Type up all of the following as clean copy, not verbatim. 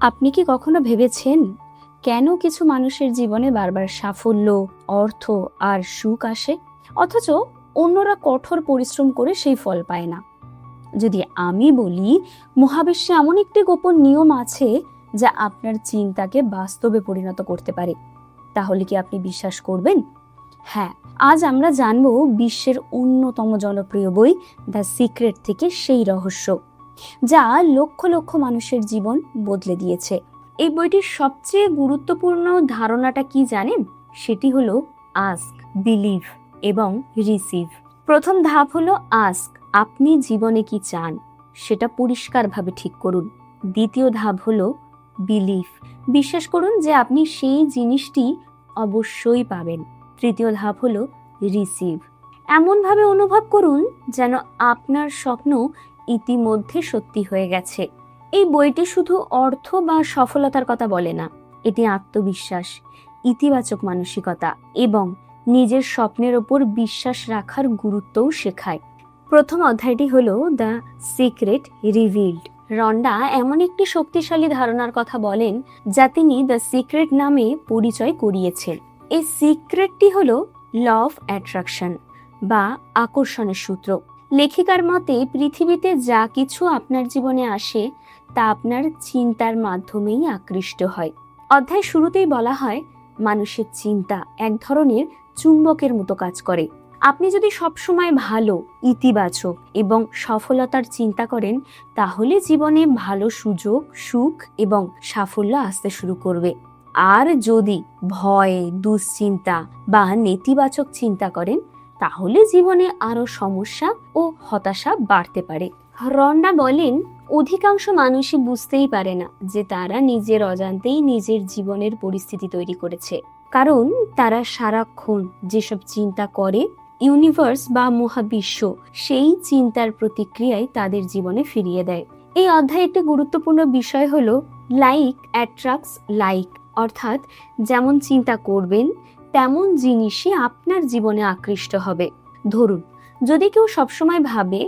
আপনি কি কখনো ভেবেছেন কেন কিছু মানুষের জীবনে বারবার সাফল্য, অর্থ আর সুখ আসে, অথচ অন্যরা কঠোর পরিশ্রম করে সেই ফল পায় না? যদি আমি বলি মহাবিশ্বে এমন একটি গোপন নিয়ম আছে যা আপনার চিন্তাকে বাস্তবে পরিণত করতে পারে, তাহলে কি আপনি বিশ্বাস করবেন? হ্যাঁ, আজ আমরা জানবো বিশ্বের অন্যতম জনপ্রিয় বই দ্য সিক্রেট থেকে সেই রহস্য যা লক্ষ লক্ষ মানুষের জীবন বদলে দিয়েছে। এই বইটির সবচেয়ে গুরুত্বপূর্ণ ধারণাটা কি জানেন? সেটি হলো আস্ক, বিলিভ এবং রিসিভ। প্রথম ধাপ হলো আস্ক, আপনি জীবনে কি চান সেটা পরিষ্কারভাবে ঠিক করুন। দ্বিতীয় ধাপ হলো বিলিভ, বিশ্বাস করুন যে আপনি সেই জিনিসটি অবশ্যই পাবেন। তৃতীয় ধাপ হলো রিসিভ, এমনভাবে অনুভব করুন যেন আপনার স্বপ্ন ইতিমধ্যে সত্যি হয়ে গেছে। এই বইটি শুধু অর্থ বা সফলতার কথা বলে না, এটি আত্মবিশ্বাস, ইতিবাচক মানসিকতা এবং নিজের স্বপ্নের ওপর বিশ্বাস রাখার গুরুত্বও শেখায়। প্রথম অধ্যায়টি হলো দ্য সিক্রেট রিভিলড। রন্ডা এমন একটি শক্তিশালী ধারণার কথা বলেন যা তিনি দ্য সিক্রেট নামে পরিচয় করিয়েছেন। এই সিক্রেটটি হলো ল অফ অ্যাট্রাকশন বা আকর্ষণের সূত্র। লেখিকার মতে পৃথিবীতে যা কিছু আপনার জীবনে আসে তা আপনার চিন্তার মাধ্যমেই আকৃষ্ট হয়। অধ্যায় শুরুতেই বলা হয় মানুষের চিন্তা এক ধরনের চুম্বকের মতো কাজ করে। আপনি যদি সবসময় ভালো, ইতিবাচক এবং সফলতার চিন্তা করেন, তাহলে জীবনে ভালো সুযোগ, সুখ এবং সাফল্য আসতে শুরু করবে। আর যদি ভয়, দুশ্চিন্তা বা নেতিবাচক চিন্তা করেন, তাহলে জীবনে আরো সমস্যা ও হতাশা বাড়তে পারে। রন্ডা বলেন অধিকাংশ মানুষই বুঝতেই পারে না যে তারা নিজের অজান্তেই নিজের জীবনের পরিস্থিতি তৈরি করেছে, কারণ তারা সারাক্ষণ যেসব চিন্তা করে ইউনিভার্স বা মহাবিশ্ব সেই চিন্তার প্রতিক্রিয়ায় তাদের জীবনে ফিরিয়ে দেয়। এই অধ্যায়ে একটি গুরুত্বপূর্ণ বিষয় হলো লাইক অ্যাট্রাক্টস লাইক, অর্থাৎ যেমন চিন্তা করবেন তেমন জিনিসই আপনার জীবনে আকৃষ্ট হবে। ধরুন, যদি কেউ সবসময় ভাবে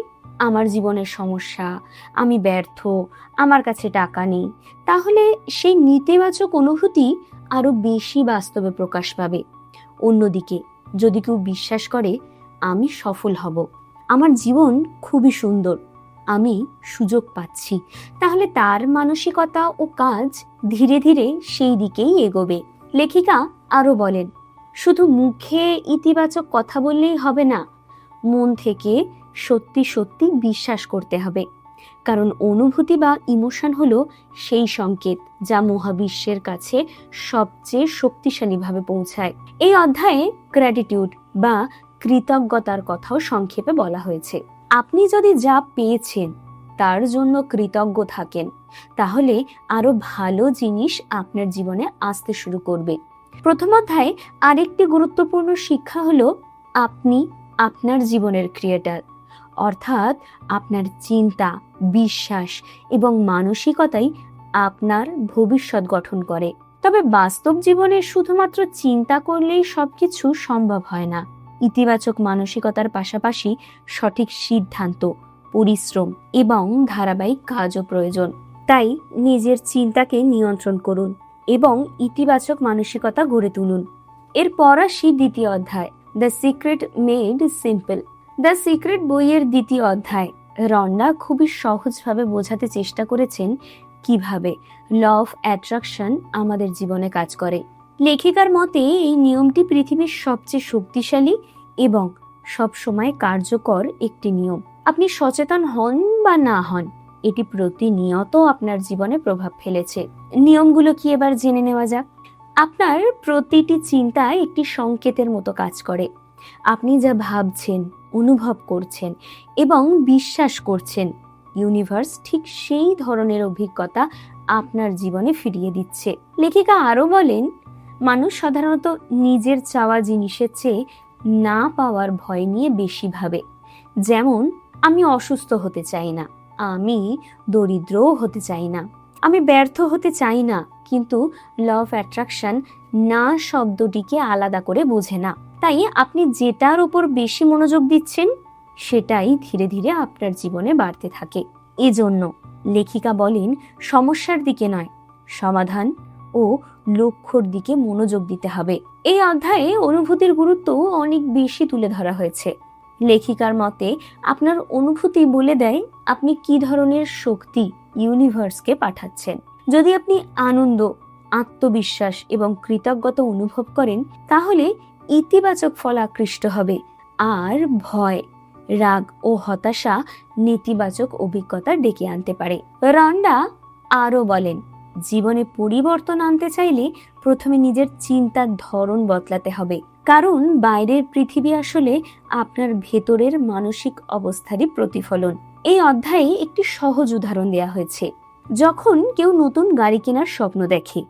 আমার জীবনের সমস্যা, আমি ব্যর্থ, আমার কাছে টাকা নেই, তাহলে সেই নেতিবাচক অনুভূতি আরো বেশি বাস্তবে প্রকাশ পাবে। অন্যদিকে যদি কেউ বিশ্বাস করে আমি সফল হব, আমার জীবন খুবই সুন্দর, আমি সুযোগ পাচ্ছি, তাহলে তার মানসিকতা ও কাজ ধীরে ধীরে সেই দিকেই এগোবে। লেখিকা আরো বলেন, শুধু মুখে ইতিবাচক কথা বললেই হবে না, মন থেকে সত্যি সত্যি বিশ্বাস করতে হবে, কারণ অনুভূতি বা ইমোশন হলো সেই সংকেত যা মহাবিশ্বের কাছে সবচেয়ে শক্তিশালীভাবে পৌঁছায়। এই অধ্যায়ে গ্র্যাটিটিউড বা কৃতজ্ঞতার কথাও সংক্ষেপে বলা হয়েছে। আপনি যদি যা পেয়েছেন তার জন্য কৃতজ্ঞ থাকেন, তাহলে আরো ভালো জিনিস আপনার জীবনে আসতে শুরু করবে। প্রথম অধ্যায়ে আরেকটি গুরুত্বপূর্ণ শিক্ষা হলো আপনি আপনার জীবনের ক্রিয়েটার, অর্থাৎ আপনার চিন্তা, বিশ্বাস এবং মানসিকতাই আপনার ভবিষ্যৎ গঠন করে। তবে বাস্তব জীবনে শুধুমাত্র চিন্তা করলেই সবকিছু সম্ভব হয় না। ইতিবাচক মানসিকতার পাশাপাশি সঠিক সিদ্ধান্ত, পরিশ্রম এবং ধারাবাহিক কাজও প্রয়োজন। তাই নিজের চিন্তাকে নিয়ন্ত্রণ করুন এবং ইতিবাচক মানসিকতা গড়ে তুলুন। এরপর আসি দ্বিতীয় অধ্যায়, the secret made simple. The secret বইয়ের দ্বিতীয় অধ্যায় রন্ডা খুবই সহজভাবে বোঝাতে চেষ্টা করেছেন কিভাবে ল অফ অ্যাট্রাকশন আমাদের জীবনে কাজ করে। লেখিকার মতে এই নিয়মটি পৃথিবীর সবচেয়ে শক্তিশালী এবং সবসময় কার্যকর একটি নিয়ম। আপনি সচেতন হন বা না হন, এটি প্রতিনিয়ত আপনার জীবনে প্রভাব ফেলেছে। নিয়মগুলো কি এবার জেনে নেওয়া যাক। আপনার প্রতিটি চিন্তা একটি সংকেতের মতো কাজ করে। আপনি যা ভাবছেন, অনুভব করছেন এবং বিশ্বাস করছেন, ইউনিভার্স ঠিক সেই ধরনের অভিজ্ঞতা আপনার জীবনে ফিরিয়ে দিচ্ছে। লেখিকা আরো বলেন, মানুষ সাধারণত নিজের চাওয়া জিনিসের চেয়ে না পাওয়ার ভয় নিয়ে বেশি ভাবে। যেমন, আমি অসুস্থ হতে চাই না, আমি দরিদ্রও হতে চাই না, আমি ব্যর্থ হতে চাই না, কিন্তু ল অফ অ্যাট্রাকশন না শব্দটিকে আলাদা করে বোঝে না। তাই আপনি যেটার উপর বেশি মনোযোগ দিচ্ছেন সেটাই ধীরে ধীরে আপনার জীবনে বাড়তে থাকে। এজন্য লেখিকা বলেন সমস্যার দিকে নয়, সমাধান ও লক্ষ্যর দিকে মনোযোগ দিতে হবে। এই অধ্যায়ে অনুভূতির গুরুত্ব অনেক বেশি তুলে ধরা হয়েছে। লেখিকার মতে আপনার অনুভূতি বলে দেয় আপনি কি ধরনের শক্তি ইউনিভার্সকে পাঠাচ্ছেন। যদি আপনি আনন্দ, আত্মবিশ্বাস এবং কৃতজ্ঞতা অনুভব করেন, তাহলে ইতিবাচক ফল আকৃষ্ট হবে, আর ভয়, রাগ ও হতাশা নেতিবাচক অভিজ্ঞতা ডেকে আনতে পারে। রন্ডা আরো বলেন, জীবনে পরিবর্তন আনতে চাইলে প্রথমে নিজের চিন্তার ধরন বদলাতে হবে, কারণ বাইরের পৃথিবী আসলে আপনার ভেতরের মানসিক অবস্থারই প্রতিফলন। এই অধ্যায়ে একটি সহজ উদাহরণ দেওয়া হয়েছে। যখন কেউ নতুন গাড়ি কেনার স্বপ্ন দেখে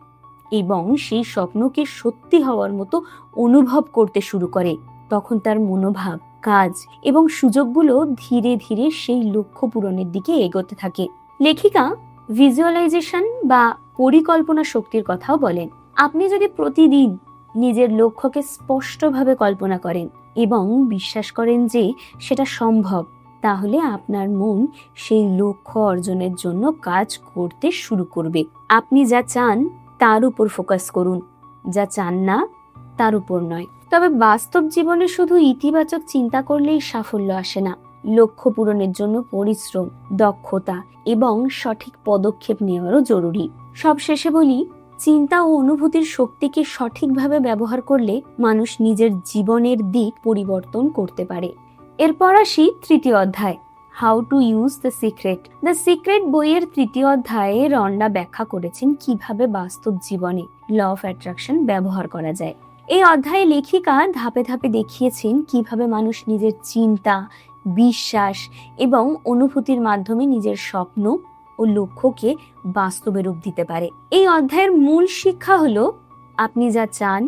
এবং সেই স্বপ্নকে সত্যি হওয়ার মতো অনুভব করতে শুরু করে, তখন তার মনোভাব, কাজ এবং সুযোগগুলো ধীরে ধীরে সেই লক্ষ্য পূরণের দিকে এগোতে থাকে। লেখিকা ভিজুয়ালাইজেশন বা পরিকল্পনা শক্তির কথাও বলেন। আপনি যদি প্রতিদিন নিজের লক্ষ্যকে স্পষ্টভাবে কল্পনা করেন এবং বিশ্বাস করেন যে সেটা সম্ভব, তাহলে আপনার মন সেই লক্ষ্য অর্জনের জন্য কাজ করতে শুরু করবে। আপনি যা চান তার উপর ফোকাস করুন, যা চান না তার উপর নয়। তবে বাস্তব জীবনে শুধু ইতিবাচক চিন্তা করলেই সাফল্য আসে না। লক্ষ্য পূরণের জন্য পরিশ্রম, দক্ষতা এবং সঠিক পদক্ষেপ নেওয়ারও জরুরি। সবশেষে বলি, চিন্তা ও অনুভূতির শক্তিকে সঠিকভাবে ব্যবহার করলে মানুষ নিজের জীবনের দিক পরিবর্তন করতে পারে। এরপর আসি তৃতীয় অধ্যায়, how to use the secret. The secret বইয়ের তৃতীয় অধ্যায়ে রন্ডা ব্যাখ্যা করেছেন কিভাবে বাস্তব জীবনে ল অফ অ্যাট্রাকশন ব্যবহার করা যায়। এই অধ্যায়ে লেখিকা ধাপে ধাপে দেখিয়েছেন কিভাবে মানুষ নিজের চিন্তা, বিশ্বাস এবং অনুভূতির মাধ্যমে নিজের স্বপ্ন ও লক্ষ্যকে বাস্তবে রূপ দিতে পারে। এই অধ্যায়ের মূল শিক্ষা হলো, আপনি যা চান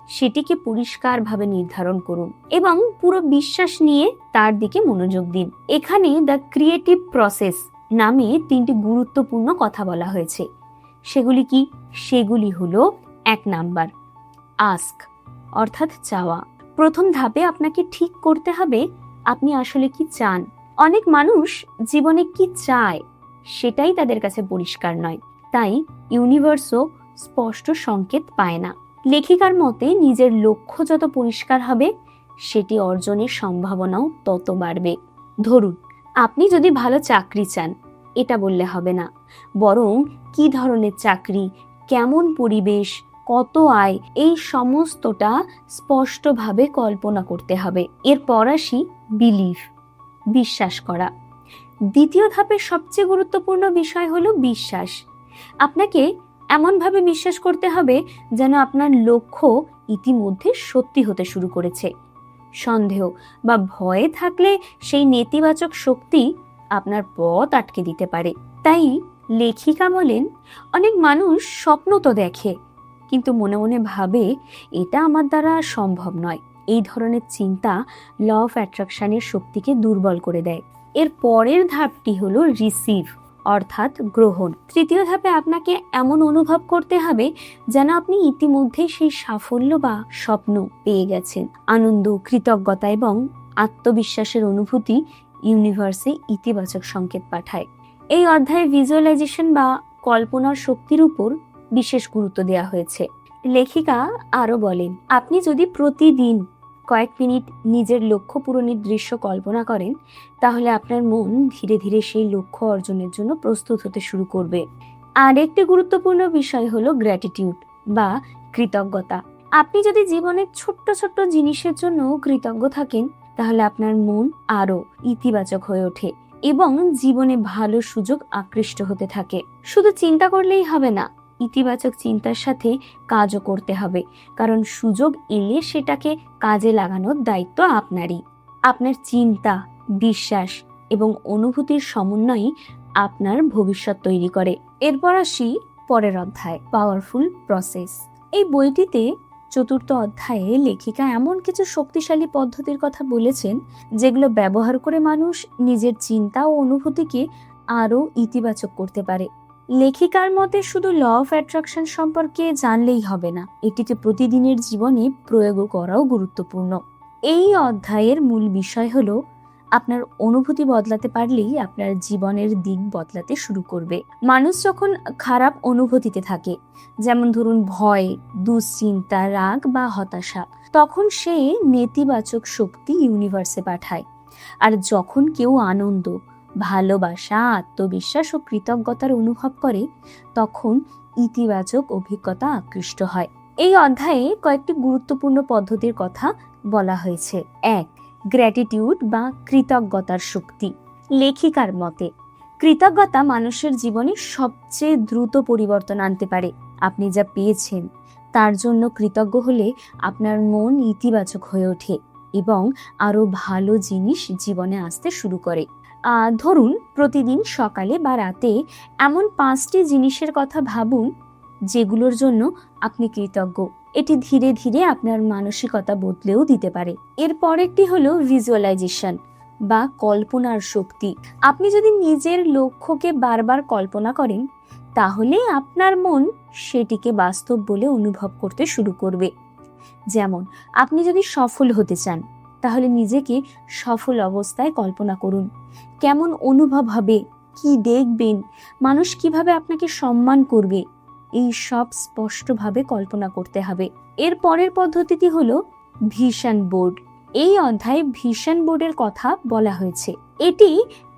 সেটিকে পরিষ্কারভাবে নির্ধারণ করুন এবং পুরো বিশ্বাস নিয়ে তার দিকে মনোযোগ দিন। এখানে দ্য ক্রিয়েটিভ প্রসেস নামে 3টি গুরুত্বপূর্ণ কথা বলা হয়েছে। সেগুলি কি? সেগুলি হলো 1 নাম্বার, আস্ক অর্থাৎ চাওয়া। প্রথম ধাপে আপনাকে ঠিক করতে হবে আপনি আসলে কি চান। অনেক মানুষ জীবনে কি চায় সেটাই তাদের কাছে পরিষ্কার নয়, তাই ইউনিভার্সও স্পষ্ট সংকেত পায় না। লেখিকার মতে নিজের লক্ষ্য যত পরিষ্কার হবে, সেটি অর্জনের সম্ভাবনাও তত বাড়বে। ধরুন, আপনি যদি ভালো চাকরি চান, এটা বললে হবে না, বরং কি ধরনের চাকরি, কেমন পরিবেশ, কত আয়, এই সমস্তটা স্পষ্টভাবে কল্পনা করতে হবে। এরপর আসি বিলিভ, বিশ্বাস করা। দ্বিতীয় ধাপের সবচেয়ে গুরুত্বপূর্ণ বিষয় হলো বিশ্বাস। আপনাকে এমনভাবে বিশ্বাস করতে হবে যেন আপনার লক্ষ্য ইতিমধ্যে সত্যি হতে শুরু করেছে। সন্দেহ বা ভয়ে থাকলে সেই নেতিবাচক শক্তি আপনার পথ আটকে দিতে পারে। তাই লেখিকা বলেন, অনেক মানুষ স্বপ্ন তো দেখে, কিন্তু মনে মনে ভাবে এটা আমার দ্বারা সম্ভব নয়। এই ধরনের চিন্তা ল অফ অ্যাট্রাকশনের শক্তিকে দুর্বল করে দেয়। এর পরের ধাপটি হলো রিসিভ অর্থাৎ গ্রহণ। তৃতীয় ধাপে আপনাকে এমন অনুভব করতে হবে যেন আপনি ইতিমধ্যে সেই সাফল্য বা স্বপ্ন পেয়ে গেছেন। আনন্দ, কৃতজ্ঞতা এবং আত্মবিশ্বাসের অনুভূতি ইউনিভার্সে ইতিবাচক সংকেত পাঠায়। এই অধ্যায়ে ভিজুয়ালাইজেশন বা কল্পনার শক্তির উপর বিশেষ গুরুত্ব দেওয়া হয়েছে। লেখিকা আরো বলেন, আপনি যদি প্রতিদিন কয়েক মিনিট নিজের লক্ষ্য পূরণের দৃশ্য কল্পনা করেন, তাহলে আপনার মন ধীরে ধীরে সেই লক্ষ্য অর্জনের জন্য প্রস্তুত হতে শুরু করবে। আর একটি গুরুত্বপূর্ণ বিষয় হলো গ্র্যাটিটিউড বা কৃতজ্ঞতা। আপনি যদি জীবনের ছোট্ট ছোট্ট জিনিসের জন্য কৃতজ্ঞ থাকেন, তাহলে আপনার মন আরো ইতিবাচক হয়ে ওঠে এবং জীবনে ভালো সুযোগ আকৃষ্ট হতে থাকে। শুধু চিন্তা করলেই হবে না, ইতিবাচক চিন্তার সাথে কাজও করতে হবে, কারণ সুযোগ এলে সেটাকে কাজে লাগানোর দায়িত্ব আপনারই। আপনার চিন্তা, বিশ্বাস এবং অনুভূতির সমন্বয়ই আপনার ভবিষ্যৎ তৈরি করে। এরপর আসি পরের অধ্যায়, পাওয়ারফুল প্রসেস। এই বইটিতে 4র্থ অধ্যায়ে লেখিকা এমন কিছু শক্তিশালী পদ্ধতির কথা বলেছেন যেগুলো ব্যবহার করে মানুষ নিজের চিন্তা ও অনুভূতিকে আরো ইতিবাচক করতে পারে। লেখিকার মতে শুধু ল অফ অ্যাট্রাকশন সম্পর্কে জানলেই হবে না, এটিকে প্রতিদিনের জীবনে প্রয়োগ করাও গুরুত্বপূর্ণ। এই অধ্যায়ের মূল বিষয় হলো আপনার অনুভূতি বদলাতে পারলেই আপনার জীবনের দিক বদলাতে শুরু করবে। মানুষ যখন খারাপ অনুভূতিতে থাকে, যেমন ধরুন ভয়, দুশ্চিন্তা, রাগ বা হতাশা, তখন সে নেতিবাচক শক্তি ইউনিভার্সে পাঠায়। আর যখন কেউ আনন্দ, ভালোবাসা, আত্মবিশ্বাস ও কৃতজ্ঞতার অনুভব করে, তখন ইতিবাচক অভিজ্ঞতা আকৃষ্ট হয়। এই অধ্যায়ে কয়েকটি গুরুত্বপূর্ণ পদ্ধতির কথা বলা হয়েছে। 1. গ্র্যাটিটিউড বা কৃতজ্ঞতার শক্তি। লেখিকার মতে, কৃতজ্ঞতা মানুষের জীবনে সবচেয়ে দ্রুত পরিবর্তন আনতে পারে। আপনি যা পেয়েছেন তার জন্য কৃতজ্ঞ হলে আপনার মন ইতিবাচক হয়ে ওঠে এবং আরো ভালো জিনিস জীবনে আসতে শুরু করে। ধরুন, প্রতিদিন সকালে বা রাতে এমন 5টি জিনিসের কথা ভাবুন যেগুলোর জন্য আপনি কৃতজ্ঞ। এটি ধীরে ধীরে আপনার মানসিকতা বদলেও দিতে পারে। এর পরেরটি হলো ভিজুয়ালাইজেশন বা কল্পনার শক্তি। আপনি যদি নিজের লক্ষ্যকে বারবার কল্পনা করেন, তাহলে আপনার মন সেটিকে বাস্তব বলে অনুভব করতে শুরু করবে। যেমন, আপনি যদি সফল হতে চান, তাহলে নিজেকে সফল অবস্থায় কল্পনা করুন। কেমন অনুভব হবে, কি দেখবেন, মানুষ কিভাবে আপনাকে সম্মান করবে, এই সব স্পষ্টভাবে কল্পনা করতে হবে। এর পরের পদ্ধতিটি হলো ভিশন বোর্ড। এই অধ্যায়ে ভিশন বোর্ডের কথা বলা হয়েছে। এটি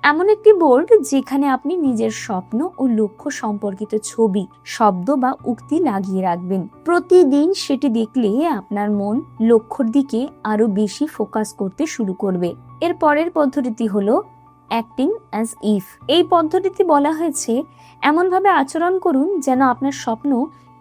এমন একটি বোর্ড যেখানে আপনি নিজের স্বপ্ন ও লক্ষ্য সম্পর্কিত ছবি, শব্দ বা উক্তি লাগিয়ে রাখবেন। প্রতিদিন সেটি দেখলে আপনার মন লক্ষ্যর দিকে আরো বেশি ফোকাস করতে শুরু করবে। এর পরের পদ্ধতিটি হলো অ্যাক্টিং অ্যাজ ইফ। এই পদ্ধতিতে বলা হয়েছে, এমনভাবে আচরণ করুন যেন আপনার স্বপ্ন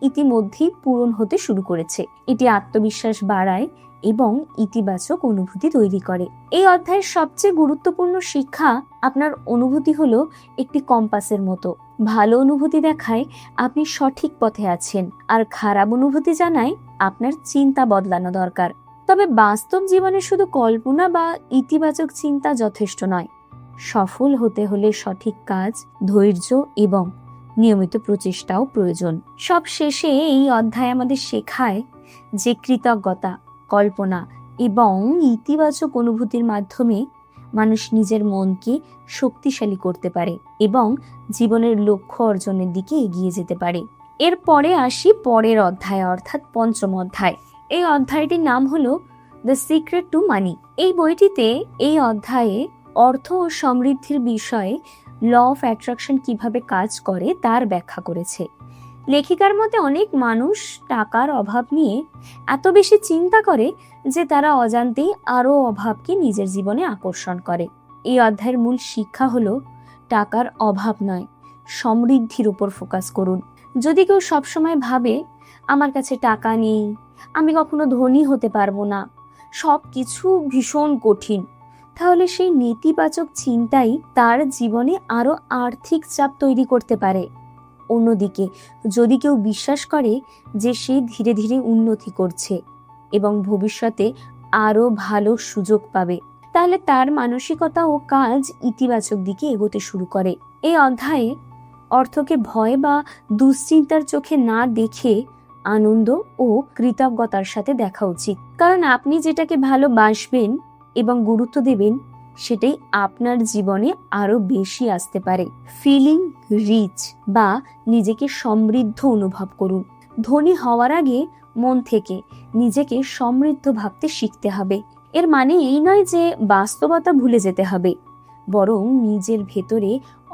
ইতিমধ্যেই পূরণ হতে শুরু করেছে। এটি আত্মবিশ্বাস বাড়ায় এবং ইতিবাচক অনুভূতি তৈরি করে। এই অধ্যায়ের সবচেয়ে গুরুত্বপূর্ণ শিক্ষা, আপনার অনুভূতি হলো একটি কম্পাসের মতো। ভালো অনুভূতি দেখায় আপনি সঠিক পথে আছেন, আর খারাপ অনুভূতি জানায় আপনার চিন্তা বদলানো দরকার। তবে বাস্তব জীবনে শুধু কল্পনা বা ইতিবাচক চিন্তা যথেষ্ট নয়। সফল হতে হলে সঠিক কাজ, ধৈর্য এবং নিয়মিত প্রচেষ্টাও প্রয়োজন। সব শেষে এই অধ্যায় আমাদের শেখায় যে কৃতজ্ঞতা, কল্পনা এবং ইতিবাচক অনুভূতির মাধ্যমে মানুষ নিজের মনকে শক্তিশালী করতে পারে এবং জীবনের লক্ষ্য অর্জনের দিকে এগিয়ে যেতে পারে। এরপরে আসি পরের অধ্যায়, অর্থাৎ পঞ্চম অধ্যায়। এই অধ্যায়টির নাম হলো দ্য সিক্রেট টু মানি। এই বইটিতে এই অধ্যায়ে অর্থ ও সমৃদ্ধির বিষয়ে ল অফ অ্যাট্রাকশন কিভাবে কাজ করে তার ব্যাখ্যা করেছে। লেখিকার মতে, অনেক মানুষ টাকার অভাব নিয়ে এত বেশি চিন্তা করে যে তারা অজান্তেই আরো অভাবকে নিজের জীবনে আকর্ষণ করে। এই অধ্যায়ের মূল শিক্ষা হলো, টাকার অভাব নয়, সমৃদ্ধির উপর ফোকাস করুন। যদি কেউ সবসময় ভাবে আমার কাছে টাকা নেই, আমি কখনো ধনী হতে পারবো না, সব কিছু ভীষণ কঠিন, তাহলে সেই নেতিবাচক চিন্তাই তার জীবনে আরো আর্থিক চাপ তৈরি করতে পারে। অন্যদিকে যদি কেউ বিশ্বাস করে যে সে ধীরে ধীরে উন্নতি করছে এবং ভবিষ্যতে আরো ভালো সুযোগ পাবে, তাহলে তার মানসিকতা ও কাজ ইতিবাচক দিকে এগোতে শুরু করে। এই অধ্যায়ে অর্থকে ভয় বা দুশ্চিন্তার চোখে না দেখে আনন্দ ও কৃতজ্ঞতার সাথে দেখা উচিত। কারণ আপনি যেটাকে ভালোবাসবেন এবং গুরুত্ব দেবেন, সেটাই আপনার জীবনে আরো বেশি আসতে পারে। ফিলিং রিচ বা নিজেকে সমৃদ্ধ অনুভব করুন। ধনী হওয়ার আগে মন থেকে নিজেকে সমৃদ্ধ ভাবতে শিখতে হবে। এর মানে এই নয় যে বাস্তবতা ভুলে যেতে হবে, বরং নিজের ভেতরে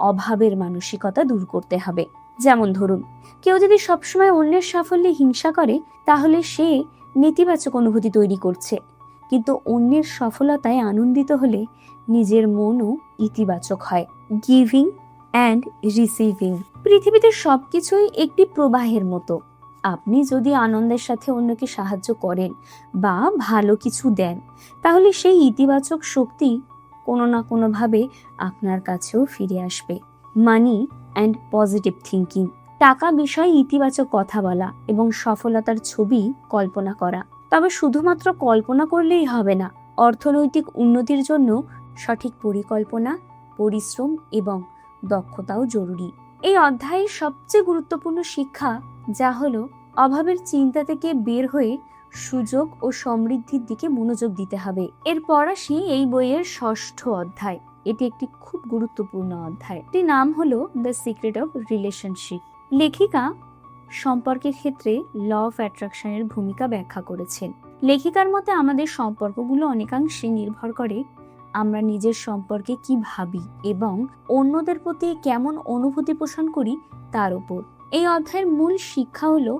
অভাবের মানসিকতা দূর করতে হবে। যেমন ধরুন, কেউ যদি সবসময় অন্যের সাফল্যে হিংসা করে, তাহলে সে নেতিবাচক অনুভূতি তৈরি করছে। কিন্তু অন্যের সফলতায় আনন্দিত হলে নিজের মনও ইতিবাচক হয়। Giving and receiving. পৃথিবীতে সবকিছুই একটি প্রবাহের মতো। আপনি যদি আনন্দের সাথে অন্যকে সাহায্য করেন বা ভালো কিছু দেন, তাহলে সেই ইতিবাচক শক্তি কোনো না কোনোভাবে আপনার কাছেও ফিরে আসবে। মানি অ্যান্ড পজিটিভ থিঙ্কিং। টাকা বিষয়ে ইতিবাচক কথা বলা এবং সফলতার ছবি কল্পনা করা। তবে শুধুমাত্র কল্পনা করলেই হবে না। অর্থনৈতিক উন্নতির জন্য সঠিক পরিকল্পনা, পরিশ্রম এবং দক্ষতাও জরুরি। এই অধ্যায়ের সবচেয়ে গুরুত্বপূর্ণ শিক্ষা যা হলো, অভাবের চিন্তা থেকে বের হয়ে সুযোগ ও সমৃদ্ধির দিকে মনোযোগ দিতে হবে। এরপর আসি এই বইয়ের 6ঠ অধ্যায়। এটি একটি খুব গুরুত্বপূর্ণ অধ্যায়। এটির নাম হলো দ্য সিক্রেট অফ রিলেশনশিপ। লেখিকা সম্পর্কের ক্ষেত্রে ল অফ অ্যাট্রাকশনের ভূমিকা ব্যাখ্যা করেছেন। লেখিকার মতে আমাদের সম্পর্কগুলো অনেকাংশে নির্ভর করে আমরা নিজের সম্পর্কে কি ভাবি এবং অন্যদের প্রতি কেমন অনুভূতি পোষণ করি তার উপর। এই অধ্যায়ের মূল শিক্ষা হলো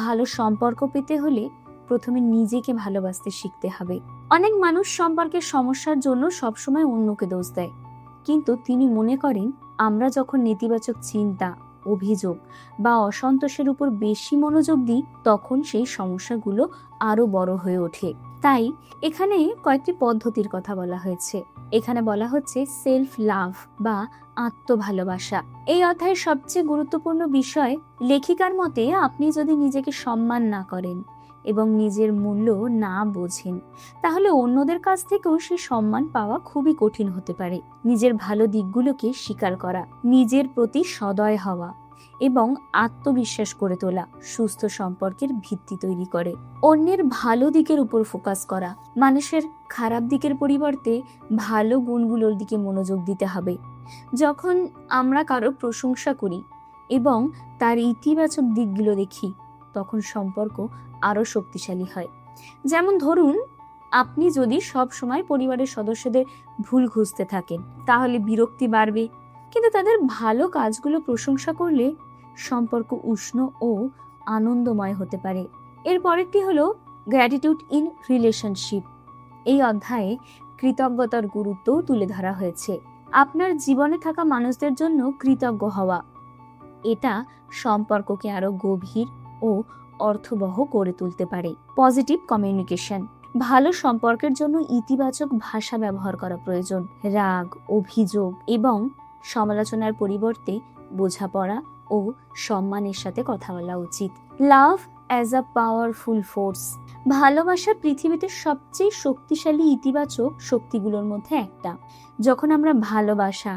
ভালো সম্পর্ক পেতে হলে প্রথমে নিজেকে ভালোবাসতে শিখতে হবে। অনেক মানুষ সম্পর্কের সমস্যার জন্য সবসময় অন্যকে দোষ দেয়, কিন্তু তিনি মনে করেন আমরা যখন নেতিবাচক চিন্তা, অভিযোগ বা অসন্তোষের উপর বেশি মনোযোগ দিই তখন সেই সমস্যাগুলো আরো বড় হয়ে ওঠে। তাই এখানে কয়েকটি পদ্ধতির কথা বলা হয়েছে। এখানে বলা হচ্ছে সেলফ লাভ বা আত্মভালোবাসা। এই অধ্যায়ের সবচেয়ে গুরুত্বপূর্ণ বিষয়, লেখিকার মতে আপনি যদি নিজেকে সম্মান না করেন এবং নিজের মূল্য না বোঝেন তাহলে অন্যদের কাছ থেকেও সেই সম্মান পাওয়া খুবই কঠিন হতে পারে। নিজের ভালো দিকগুলোকে স্বীকার করা, নিজের প্রতি সদয় হওয়া এবং আত্মবিশ্বাস করে তোলা সুস্থ সম্পর্কের ভিত্তি তৈরি করে। অন্যের ভালো দিকের উপর ফোকাস করা, মানুষের খারাপ দিকের পরিবর্তে ভালো গুণগুলোর দিকে মনোযোগ দিতে হবে। যখন আমরা কারো প্রশংসা করি এবং তার ইতিবাচক দিকগুলো দেখি তখন সম্পর্ক আরো শক্তিশালী হয়। যেমন ধরুন, আপনি যদি সব সময় পরিবারের সদস্যদের ভুল খুঁজতে থাকেন তাহলে বিরক্তি বাড়বে, কিন্তু তাদের ভালো কাজগুলো প্রশংসা করলে সম্পর্ক উষ্ণ ও আনন্দময় হতে পারে। এর পরেরটি হলো গ্র্যাটিটিউড ইন রিলেশনশিপ। এই অধ্যায়ে কৃতজ্ঞতার গুরুত্ব তুলে ধরা হয়েছে। আপনার জীবনে থাকা মানুষদের জন্য কৃতজ্ঞ হওয়া, এটা সম্পর্ককে আরো গভীর ও অর্থবহ করে তুলতে পারে। পজিটিভ কমিউনিকেশন, ভালো সম্পর্কের জন্য ইতিবাচক ভাষা ব্যবহার করা প্রয়োজন। রাগ, অভিযোগ এবং সমালোচনার পরিবর্তে বোঝাপড়া ও সম্মানের সাথে কথা বলা উচিত। লাভ অ্যাজ আ পাওয়ারফুল ফোর্স, ভালোবাসা পৃথিবীতে সবচেয়ে শক্তিশালী ইতিবাচক শক্তিগুলোর মধ্যে একটা। যখন আমরা ভালোবাসা,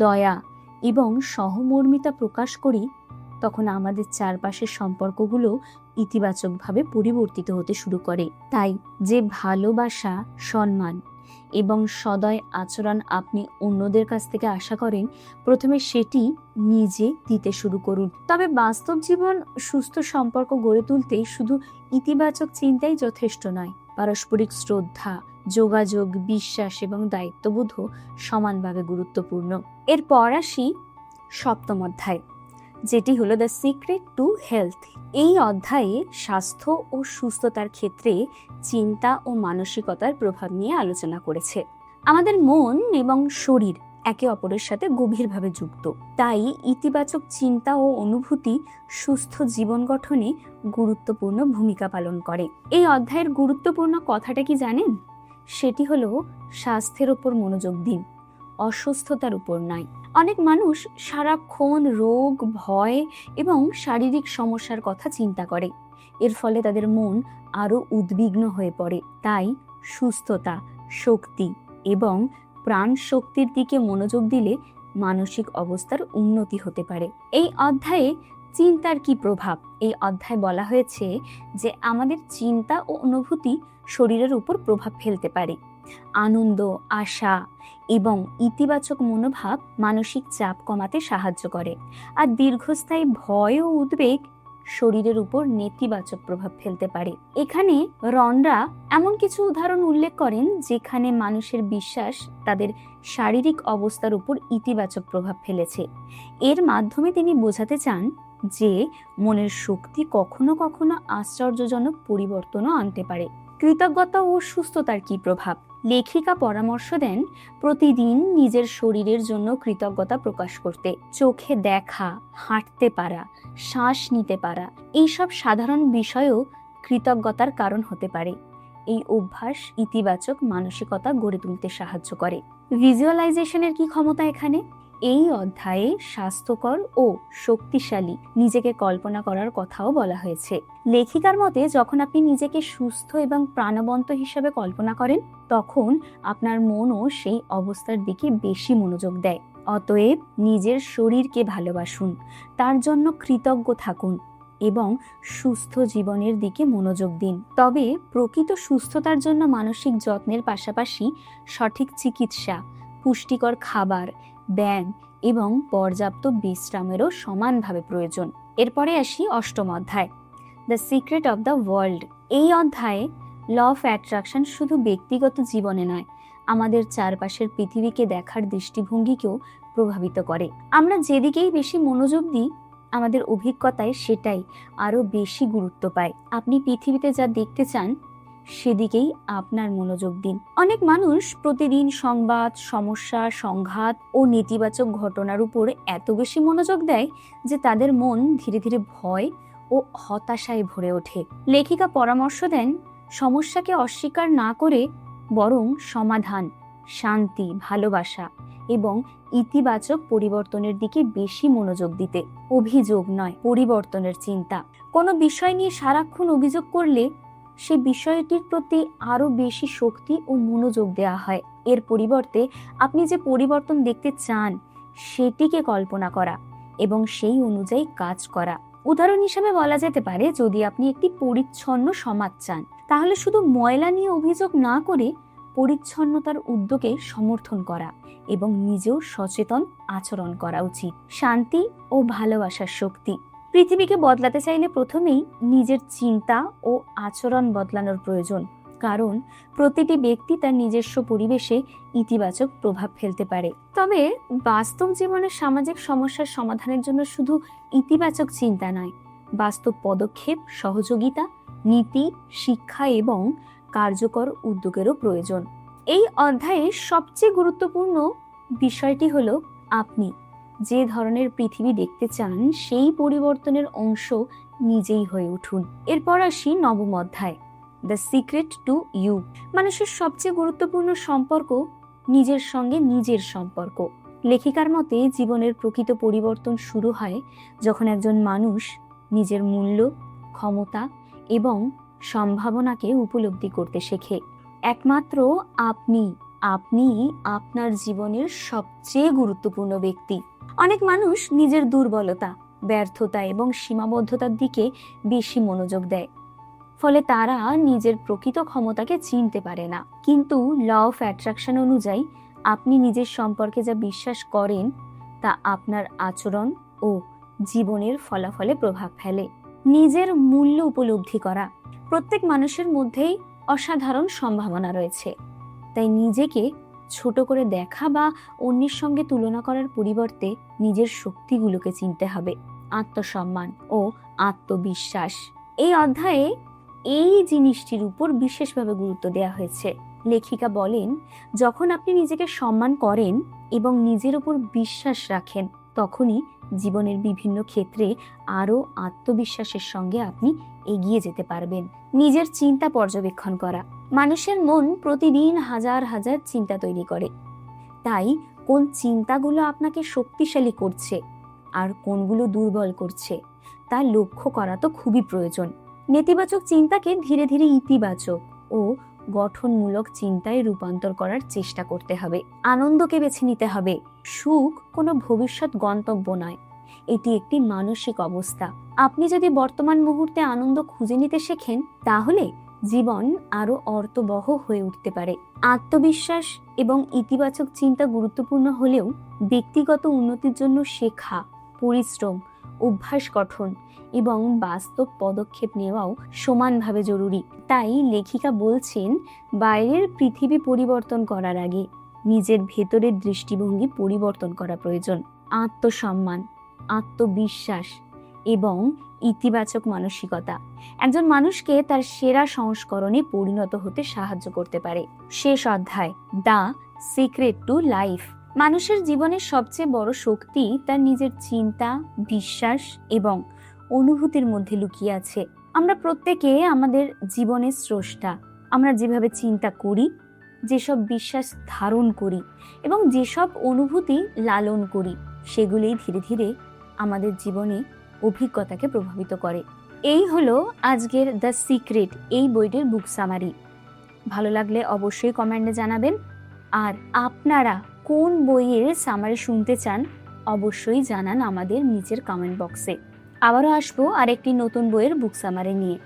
দয়া এবং সহমর্মিতা প্রকাশ করি তখন আমাদের চারপাশের সম্পর্কগুলো ইতিবাচকভাবে পরিবর্তিত হতে শুরু করে। তাই যে ভালোবাসা, সম্মান এবং সদয় আচরণ আপনি অন্যদের কাছ থেকে আশা করেন প্রথমে সেটি নিজে দিতে শুরু করুন। তবে বাস্তব জীবন সুস্থ সম্পর্ক গড়ে তুলতে শুধু ইতিবাচক চিন্তাই যথেষ্ট নয়। পারস্পরিক শ্রদ্ধা, যোগাযোগ, বিশ্বাস এবং দায়িত্ববোধও সমানভাবে গুরুত্বপূর্ণ। এরপর আসি 7ম অধ্যায়, যেটি হলো দ্য সিক্রেট টু হেলথ। এই অধ্যায়ে স্বাস্থ্য ও সুস্থতার ক্ষেত্রে চিন্তা ও মানসিকতার প্রভাব নিয়ে আলোচনা করেছে। আমাদের মন এবং শরীর একে অপরের সাথে গভীরভাবে যুক্ত, তাই ইতিবাচক চিন্তা ও অনুভূতি সুস্থ জীবন গঠনে গুরুত্বপূর্ণ ভূমিকা পালন করে। এই অধ্যায়ের গুরুত্বপূর্ণ কথাটা কি জানেন? সেটি হলো স্বাস্থ্যের উপর মনোযোগ দিন, অসুস্থতার উপর নয়। অনেক মানুষ সারাক্ষণ রোগ, ভয় এবং শারীরিক সমস্যার কথা চিন্তা করে। এর ফলে তাদের মন আরো উদ্বিগ্ন হয়ে পড়ে। তাই সুস্থতা, শক্তি এবং প্রাণ শক্তির দিকে মনোযোগ দিলে মানসিক অবস্থার উন্নতি হতে পারে। এই অধ্যায়ে চিন্তার কি প্রভাব? এই অধ্যায়ে বলা হয়েছে যে আমাদের চিন্তা ও অনুভূতি শরীরের উপর প্রভাব ফেলতে পারে। আনন্দ, আশা এবং ইতিবাচক মনোভাব মানসিক চাপ কমাতে সাহায্য করে, আর দীর্ঘস্থায়ী ভয় ও উদ্বেগ শরীরের উপর নেতিবাচক প্রভাব ফেলতে পারে। এখানে রন্ডা এমন কিছু উদাহরণ উল্লেখ করেন যেখানে মানুষের বিশ্বাস তাদের শারীরিক অবস্থার উপর ইতিবাচক প্রভাব ফেলেছে। এর মাধ্যমে তিনি বোঝাতে চান যে মনের শক্তি কখনো কখনো আশ্চর্যজনক পরিবর্তনও আনতে পারে। কৃতজ্ঞতা ও সুস্থতার কি প্রভাব? লেখিকা পরামর্শ দেন প্রতিদিন নিজের শরীরের জন্য কৃতজ্ঞতা প্রকাশ করতে। চোখে দেখা, হাঁটতে পারা, শ্বাস নিতে পারা, এইসব সাধারণ বিষয়ও কৃতজ্ঞতার কারণ হতে পারে। এই অভ্যাস ইতিবাচক মানসিকতা গড়ে তুলতে সাহায্য করে। ভিজুয়ালাইজেশনের কি ক্ষমতা এখানে? এই অধ্যায়ে স্বাস্থ্যকর ও শক্তিশালী নিজেকে কল্পনা করার কথাও বলা হয়েছে। লেখিকার মতে যখন আপনি নিজেকে সুস্থ এবং প্রাণবন্ত হিসেবে কল্পনা করেন তখন আপনার মনও সেই অবস্থার দিকে বেশি মনোযোগ দেয়। অতএব নিজের শরীরকে ভালোবাসুন, তার জন্য কৃতজ্ঞ থাকুন এবং সুস্থ জীবনের দিকে মনোযোগ দিন। তবে প্রকৃত সুস্থতার জন্য মানসিক যত্নের পাশাপাশি সঠিক চিকিৎসা, পুষ্টিকর খাবার, ব্যায়াম এবং পর্যাপ্ত বিশ্রামেরও সমানভাবে প্রয়োজন। এরপরে আসি অষ্টম অধ্যায়, the secret of the world. এই অধ্যায়ে ল অফ অ্যাট্রাকশন শুধু ব্যক্তিগত জীবনে নয়, আমাদের চারপাশের পৃথিবীকে দেখার দৃষ্টিভঙ্গিকেও প্রভাবিত করে। আমরা যেদিকেই বেশি মনোযোগ দিই, আমাদের অভিজ্ঞতায় সেটাই আরো বেশি গুরুত্ব পায়। আপনি পৃথিবীতে যা দেখতে চান সেদিকেই আপনার মনোযোগ দিন। অনেক মানুষ প্রতিদিন সংবাদ, সমস্যা, সংঘাত ও নেতিবাচক ঘটনার উপর এত বেশি মনোযোগ দেয় যে তাদের মন ধীরে ধীরে ভয় ও হতাশায় ভরে ওঠে। লেখিকা পরামর্শ দেন, সমস্যাকে অস্বীকার না করে বরং সমাধান, শান্তি, ভালোবাসা এবং ইতিবাচক পরিবর্তনের দিকে বেশি মনোযোগ দিতে। অভিযোগ নয়, পরিবর্তনের চিন্তা। কোনো বিষয় নিয়ে সারাক্ষণ অভিযোগ করলে সে বিষয়টির প্রতি আরো বেশি শক্তি ও মনোযোগ দেওয়া হয়। এর পরিবর্তে আপনি যে পরিবর্তন দেখতে চান সেটিকে কল্পনা করা এবং সেই অনুযায়ী কাজ করা। উদাহরণ হিসেবে বলা যেতে পারে, যদি আপনি একটি পরিচ্ছন্ন সমাজ চান, তাহলে শুধু ময়লা নিয়ে অভিযোগ না করে পরিচ্ছন্নতার উদ্যোগে সমর্থন করা এবং নিজেও সচেতন আচরণ করা উচিত। শান্তি ও ভালোবাসার শক্তি। পৃথিবীকে বদলাতে চাইলে প্রথমেই নিজের চিন্তা ও আচরণ বদলানোর প্রয়োজন, কারণ প্রতিটি ব্যক্তি তার নিজস্ব পরিবেশে ইতিবাচক প্রভাব ফেলতে পারে। তবে বাস্তব জীবনের সামাজিক সমস্যার সমাধানের জন্য শুধু ইতিবাচক চিন্তা নয়, বাস্তব পদক্ষেপ, সহযোগিতা, নীতি, শিক্ষা এবং কার্যকর উদ্যোগেরও প্রয়োজন। এই অধ্যায়ে সবচেয়ে গুরুত্বপূর্ণ বিষয়টি হলো, আপনি যে ধরনের পৃথিবী দেখতে চান সেই পরিবর্তনের অংশ নিজেই হয়ে উঠুন। এরপর আসি নবম অধ্যায়, দ্য সিক্রেট টু ইউ। মানুষের সবচেয়ে গুরুত্বপূর্ণ সম্পর্ক নিজের সঙ্গে নিজের সম্পর্ক। লেখিকার মতে জীবনের প্রকৃত পরিবর্তন শুরু হয় যখন একজন মানুষ নিজের মূল্য, ক্ষমতা এবং সম্ভাবনাকে উপলব্ধি করতে শেখে। একমাত্র আপনি আপনার জীবনের সবচেয়ে গুরুত্বপূর্ণ ব্যক্তি। অনেক মানুষ নিজের দুর্বলতা, ব্যর্থতা এবং সীমাবদ্ধতার দিকে বেশি মনোযোগ দেয়, ফলে তারা নিজের প্রকৃত ক্ষমতাকে চিনতে পারে না। কিন্তু ল অফ অ্যাট্রাকশন অনুযায়ী আপনি নিজের সম্পর্কে যা বিশ্বাস করেন তা আপনার আচরণ ও জীবনের ফলাফলে প্রভাব ফেলে। নিজের মূল্য উপলব্ধি করা। প্রত্যেক মানুষের মধ্যেই অসাধারণ সম্ভাবনা রয়েছে, তাই নিজেকে ছোট করে দেখা বা অন্যের সঙ্গে তুলনা করার পরিবর্তে নিজের শক্তিগুলোকে চিনতে হবে। আত্মসম্মান ও আত্মবিশ্বাস। এই অধ্যায়ে এই জিনিসটির উপর বিশেষভাবে গুরুত্ব দেওয়া হয়েছে। লেখিকা বলেন, যখন আপনি নিজেকে সম্মান করেন এবং নিজের উপর বিশ্বাস রাখেন, তখনই জীবনের বিভিন্ন ক্ষেত্রে আরো আত্মবিশ্বাসের সঙ্গে আপনি এগিয়ে যেতে পারবেন। নিজের চিন্তা পর্যবেক্ষণ করা। মানুষের মন প্রতিদিন হাজার হাজার চিন্তা তৈরি করে, তাই কোন চিন্তাগুলো আপনাকে শক্তিশালী করছে আর কোনগুলো দুর্বল করছে তা লক্ষ্য করা তো খুবই প্রয়োজন। নেতিবাচক চিন্তাকে ধীরে ধীরে ইতিবাচক ও গঠনমূলক চিন্তায় রূপান্তর করার চেষ্টা করতে হবে। আনন্দকে বেছে নিতে হবে। সুখ কোনো ভবিষ্যৎ গন্তব্য নয়, এটি একটি মানসিক অবস্থা। আপনি যদি বর্তমান মুহূর্তে আনন্দ খুঁজে নিতে শেখেন, তাহলে জীবন আরো অর্থবহ হয়ে উঠতে পারে। আত্মবিশ্বাস এবং ইতিবাচক চিন্তা গুরুত্বপূর্ণ হলেও ব্যক্তিগত উন্নতির জন্য শেখা, পরিশ্রম, অভ্যাস গঠন এবং বাস্তব পদক্ষেপ নেওয়াও সমানভাবে জরুরি। তাই লেখিকা বলছেন, বাইরের পৃথিবী পরিবর্তন করার আগে নিজের ভেতরের দৃষ্টিভঙ্গি পরিবর্তন করা প্রয়োজন। আত্মসম্মান, আত্মবিশ্বাস এবং ইতিবাচক মানসিকতা একজন মানুষকে তার সেরা সংস্করণে পরিণত হতে সাহায্য করতে পারে। শেষ অধ্যায়, দ্য সিক্রেট টু লাইফ। মানুষের জীবনের সবচেয়ে বড় শক্তি তার নিজের চিন্তা, বিশ্বাস এবং অনুভূতির মধ্যে লুকিয়ে আছে। আমরা প্রত্যেকে আমাদের জীবনের স্রষ্টা। আমরা যেভাবে চিন্তা করি, যেসব বিশ্বাস ধারণ করি এবং যেসব অনুভূতি লালন করি, সেগুলোই ধীরে ধীরে আমাদের জীবনে অভিজ্ঞতাকে প্রভাবিত করে। এই হলো আজকের দ্য সিক্রেট এই বইটির বুক সামারি। ভালো লাগলে অবশ্যই কমেন্টে জানাবেন, আর আপনারা কোন বইয়ের সামারি শুনতে চান অবশ্যই জানান আমাদের নিচের কমেন্ট বক্সে। আবারও আসবো আরেকটি নতুন বইয়ের বুক সামারি নিয়ে।